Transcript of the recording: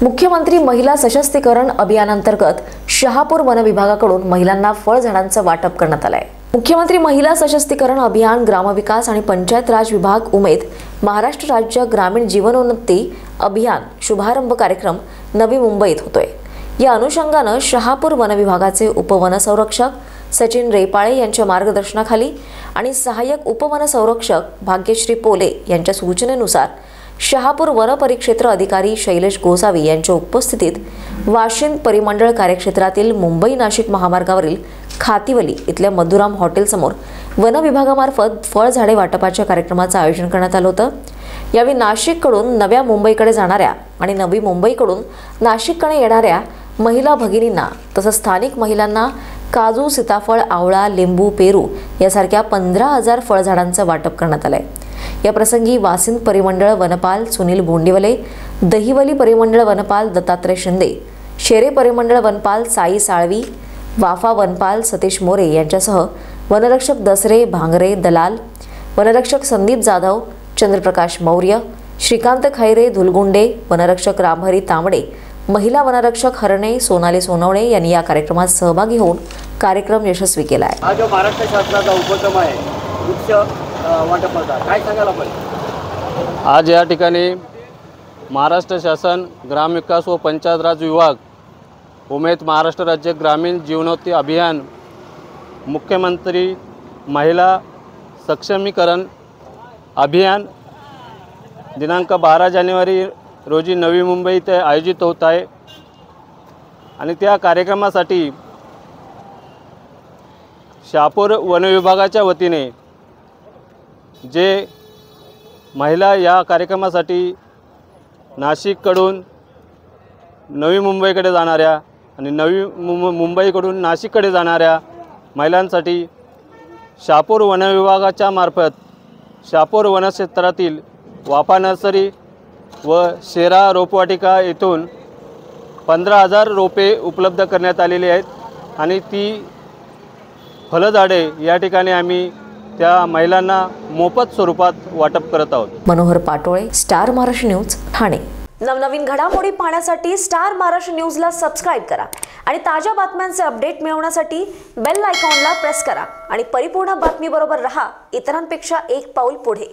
मुख्यमंत्री महिला सशक्तीकरण अभियानांतर्गत शहापूर वन विभागाकडून महिलांना फळझाडांचं वाटप करण्यात आलं आहे। मुख्यमंत्री महिला सशक्तीकरण अभियान ग्रामविकास आणि पंचायत राज विभाग उमेद महाराष्ट्र राज्य ग्रामीण जीवनोन्नती अभियान शुभारंभ कार्यक्रम नवी मुंबईत होतोय। या अनुषंगाने शहापूर वन विभागाचे उपवन संरक्षक सचिन रेपाळे यांच्या मार्गदर्शनाखाली आणि सहाय्यक उपवन संरक्षक भाग्यश्री पोले यांच्या सूचनेनुसार शहापूर वन परिक्षेत्र अधिकारी शैलेश गोसावी यांच्या उपस्थितीत वाशिंद परिमंडळ कार्यक्षेत्रातील मुंबई नाशिक महामार्गावरील खातीवली इथल्या मधुराम हॉटेल समोर वन विभागामार्फत फळझाडे वाटपाच्या कार्यक्रमाचे आयोजन करण्यात आले होते। यावेळी नाशिककडून नव्या मुंबईकडे जाणाऱ्या आणि नवी मुंबईकडून नाशिककडे येणाऱ्या महिला भगिनींना तसंच स्थानिक महिलांना काजू, सीताफळ, आवळा, लिंबू, पेरू यासारख्या 15,000 फळझाडांचं वाटप करण्यात आले। या प्रसंगी वासिंद परिमंडळ वनपाल सुनील बोंडीवले, दहिवली परिमंडळ वनपाल दत्तात्रय शिंदे, शेरे परिमंडळ वनपाल साई साळवी, वाफा वनपाल सतीश मोरे यांच्यासह वनरक्षक दसरे भांगरे दलाल, वनरक्षक संदीप जाधव, चंद्रप्रकाश मौर्य, श्रीकांत खैरे धुलगुंडे, वनरक्षक रामहरी तांबडे, महिला वनरक्षक हरणे सोनाली सोनवणे यांनी या कार्यक्रमात सहभागी होऊन कार्यक्रम यशस्वी केला आहे। हा जो महाराष्ट्र शासनाचा उपक्रम आहे वृक्ष वाटपाचा, काय सांगाल आपण? आज या ठिकाणी महाराष्ट्र शासन ग्रामविकास व पंचायत राज विभाग उमेद महाराष्ट्र राज्य ग्रामीण जीवनोन्नती अभियान मुख्यमंत्री महिला सक्षमीकरण अभियान दिनांक 12 जानेवारी रोजी नवी मुंबई येथे आयोजित होत आहे आणि त्या कार्यक्रमासाठी शहापूर वन विभागाच्या वतीने जे महिला या कार्यक्रमासाठी नाशिककडून नवी मुंबईकडे जाणाऱ्या आणि नवी मुंबईकडून नाशिककडे जाणाऱ्या महिलांसाठी शहापूर वन विभागाच्या मार्फत शहापूर वनक्षेत्रातील वाफा नर्सरी व शेरा रोपवाटिका येथून 15,000 रोपे उपलब्ध करण्यात आलेली आहेत आणि ती फळझाडे या ठिकाणी आम्ही त्या महिलांना मोफत स्वरूपात वाटप करत आहोत। Manohar Patole, star Maharashtra news, Thane. नवनवीन घडामोडी पाहण्यासाठी स्टार महाराष्ट्र न्यूजला सबस्क्राइब करा आणि ताज्या बातम्यांचे अपडेट मिळवण्यासाठी बेल आयकॉनला प्रेस करा आणि परिपूर्ण बातमीबरोबर रहा, इतरांपेक्षा एक पाऊल पुढे।